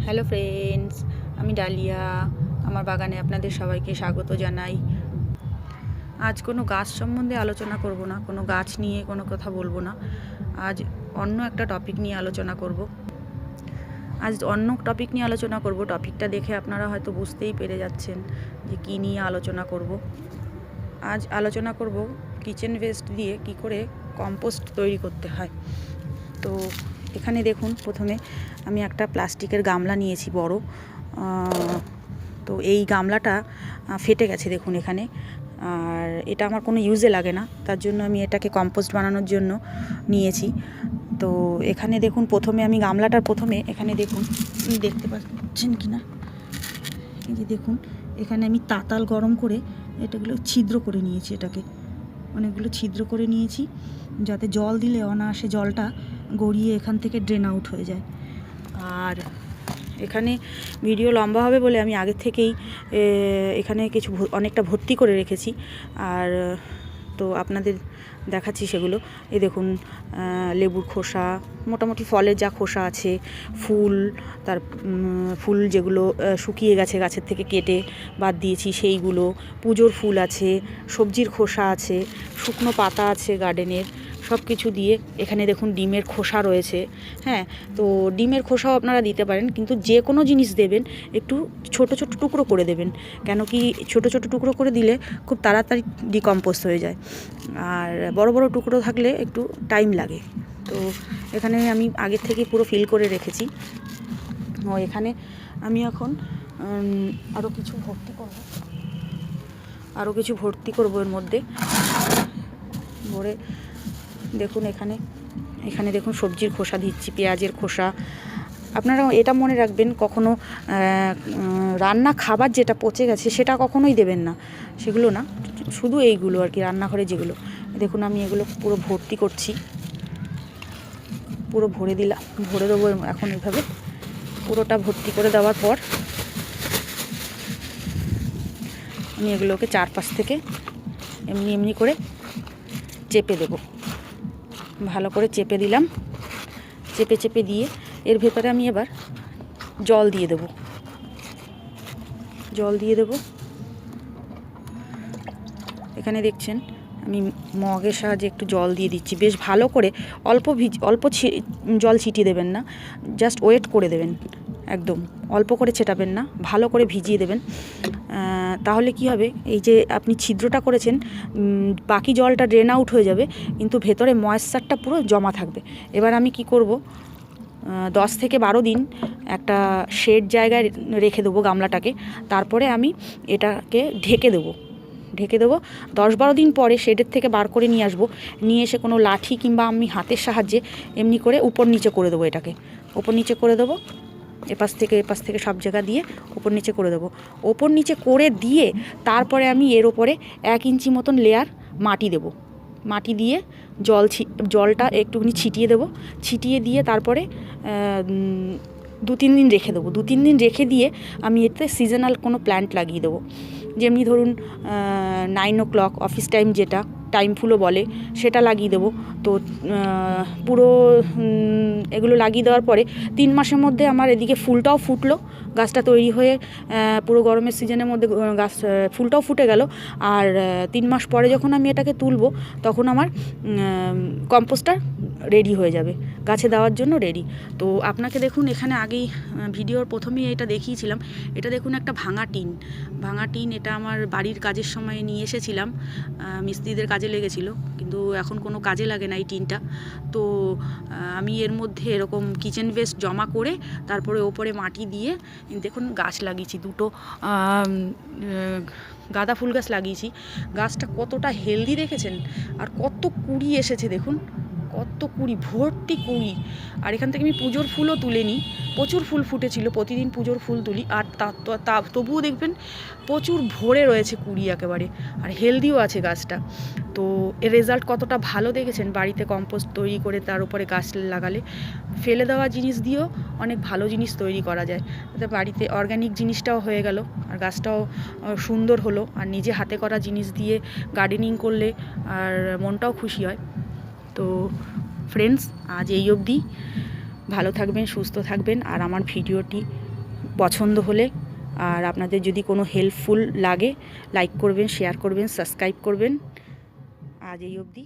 Hello friends, আমি dahlia. আমার বাগানে আপনাদের সবাইকে স্বাগত জানাই। আজ কোনো গাছ সম্বন্ধে আলোচনা করব না, কোনো গাছ নিয়ে কোনো কথা বলবো না। আজ অন্য একটা টপিক নিয়ে আলোচনা করব। টপিকটা দেখে আপনারা হয়তো বুঝতেই পেরে যাচ্ছেন যে কী নিয়ে আলোচনা করব। আজ আলোচনা করব কিচেন ওয়েস্ট দিয়ে কি করে কম্পোস্ট তৈরি করতে হয়। তো এখানে দেখুন, প্রথমে আমি একটা প্লাস্টিকের গামলা নিয়েছি বড়। তো এই গামলাটা ফেটে গেছে দেখুন এখানে, আর এটা আমার কোনো ইউজে লাগে না, তার জন্য আমি এটাকে কম্পোস্ট বানানোর জন্য নিয়েছি। তো এখানে দেখুন, প্রথমে এখানে দেখুন, দেখতে পাচ্ছেন কি না, এই যে দেখুন, এখানে আমি তাতাল গরম করে এটাগুলো ছিদ্র করে নিয়েছি, অনেকগুলো ছিদ্র করে নিয়েছি, যাতে জল দিলে অনায়াসে জলটা গড়িয়ে এখান থেকে ড্রেন আউট হয়ে যায়। আর এখানে ভিডিও লম্বা হবে বলে আমি আগে থেকেই এখানে অনেকটা ভর্তি করে রেখেছি, আর তো আপনাদের দেখাচ্ছি সেগুলো। এই দেখুন, লেবুর খোসা, মোটামুটি ফলের যা খোসা আছে, ফুল যেগুলো শুকিয়ে গেছে গাছের থেকে কেটে বাদ দিয়েছি সেইগুলো, পুজোর ফুল আছে, সবজির খোসা আছে, শুকনো পাতা আছে গার্ডেনের, সব কিছু দিয়ে এখানে দেখুন ডিমের খোসা রয়েছে। হ্যাঁ, তো ডিমের খোসাও আপনারা দিতে পারেন, কিন্তু যে কোনো জিনিস দেবেন একটু ছোট ছোট টুকরো করে দেবেন, কেন কি ছোট ছোট টুকরো করে দিলে খুব তাড়াতাড়ি ডিকম্পোজ হয়ে যায়, আর বড় বড় টুকরো থাকলে একটু টাইম লাগে। তো এখানে আমি আগের থেকে পুরো ফিল করে রেখেছি। এখানে আমি এখন আরও কিছু ভর্তি করব এর মধ্যে ভরে। দেখুন এখানে দেখুন সবজির খোসা দিচ্ছি, পেঁয়াজের খোসা। আপনারা এটা মনে রাখবেন, কখনো রান্না খাবার যেটা পচে গেছে সেটা কখনোই দেবেন না, সেগুলো না, শুধু এইগুলো আর কি, রান্নাঘরে যেগুলো। দেখুন আমি এগুলো পুরো ভর্তি করছি, পুরো ভরে দেবো এখন। এইভাবে পুরোটা ভর্তি করে দেওয়ার পর আমি এগুলোকে চারপাশ থেকে এমনি করে চেপে দেবো, ভালো করে চেপে দিলাম। চেপে দিয়ে এর ভেতরে আমি এবার জল দিয়ে দেবো। এখানে দেখছেন আমি মগের সাহায্যে একটু জল দিয়ে দিচ্ছি, বেশ ভালো করে। অল্প জল ছিটিয়ে দেবেন না, জাস্ট ওয়েট করে দেবেন, একদম অল্প করে ছেটাবেন না, ভালো করে ভিজিয়ে দেবেন। তাহলে কি হবে, এই যে আপনি ছিদ্রটা করেছেন, বাকি জলটা ড্রেন আউট হয়ে যাবে, কিন্তু ভেতরে ময়েশ্চারটা পুরো জমা থাকবে। এবার আমি কি করব, 10 থেকে 12 দিন একটা শেড জায়গায় রেখে দেবো গামলাটাকে, তারপরে আমি এটাকে ঢেকে দেবো। 10-12 দিন পরে শেডের থেকে বার করে নিয়ে আসবো, নিয়ে এসে কোনো লাঠি কিংবা আমি হাতের সাহায্যে এমনি করে উপর নিচে করে দেবো, এপাশ থেকে সব জায়গা দিয়ে ওপর নিচে করে দেবো। ওপর নিচে করে দিয়ে তারপরে আমি এর ওপরে 1 ইঞ্চি মতন লেয়ার মাটি দিয়ে জলটা একটুখানি ছিটিয়ে দিয়ে তারপরে 2-3 দিন রেখে দেবো। 2-3 দিন রেখে দিয়ে আমি এতে সিজনাল কোনো প্ল্যান্ট লাগিয়ে দেবো, যেমনি ধরুন 9 o'clock অফিস টাইম, যেটা টাইম ফুলও বলে, সেটা লাগিয়ে দেবো। তো পুরো এগুলো লাগিয়ে দেওয়ার পরে 3 মাসের মধ্যে আমার এদিকে ফুলটাও ফুটলো, গাছটা তৈরি হয়ে পুরো গরমের সিজনের মধ্যে ফুলটাও ফুটে গেল। আর 3 মাস পরে যখন আমি এটাকে তুলবো, তখন আমার কম্পোস্টটা রেডি হয়ে যাবে, গাছে দেওয়ার জন্য রেডি। তো আপনাকে দেখুন, এখানে আগেই ভিডিওর প্রথমেই এটা দেখিয়েছিলাম। এটা দেখুন একটা ভাঙা টিন, এটা আমার বাড়ির কাজের সময় নিয়ে এসেছিলাম, মিস্ত্রিদের কাজে লেগেছিল, কিন্তু এখন কোনো কাজে লাগে না এই টিনটা। তো আমি এর মধ্যে এরকম কিচেন ওয়েস্ট জমা করে তারপরে ওপরে মাটি দিয়ে দেখুন গাছ লাগিয়েছি, 2টো গাঁদা ফুল গাছ লাগিয়েছি। গাছটা কতটা হেলদি দেখেছেন, আর কত কুড়ি এসেছে দেখুন, কত কুড়ি, ভর্তি কুড়ি। আর এখান থেকে আমি পুজোর ফুলও তুলে নিই, প্রচুর ফুল ফুটেছিল, প্রতিদিন পুজোর ফুল তুলি, আর তবুও দেখবেন প্রচুর ভরে রয়েছে কুড়ি একেবারে, আর হেলদিও আছে গাছটা। তো এর রেজাল্ট কতটা ভালো দেখেছেন, বাড়িতে কম্পোস্ট তৈরি করে তার উপরে গাছ লাগালে। ফেলে দেওয়া জিনিস দিয়েও অনেক ভালো জিনিস তৈরি করা যায়, তাতে বাড়িতে অর্গ্যানিক জিনিসটাও হয়ে গেল, আর গাছটাও সুন্দর হলো। আর নিজে হাতে করা জিনিস দিয়ে গার্ডেনিং করলে আর মনটাও খুশি হয়। তো ফ্রেন্ডস, আজ এই অবধি। ভালো থাকবেন, সুস্থ থাকবেন, আর আমার ভিডিওটি পছন্দ হলে আর আপনাদের যদি কোনো হেল্পফুল লাগে লাইক করবেন, শেয়ার করবেন, সাবস্ক্রাইব করবেন। আজ এই অবধি।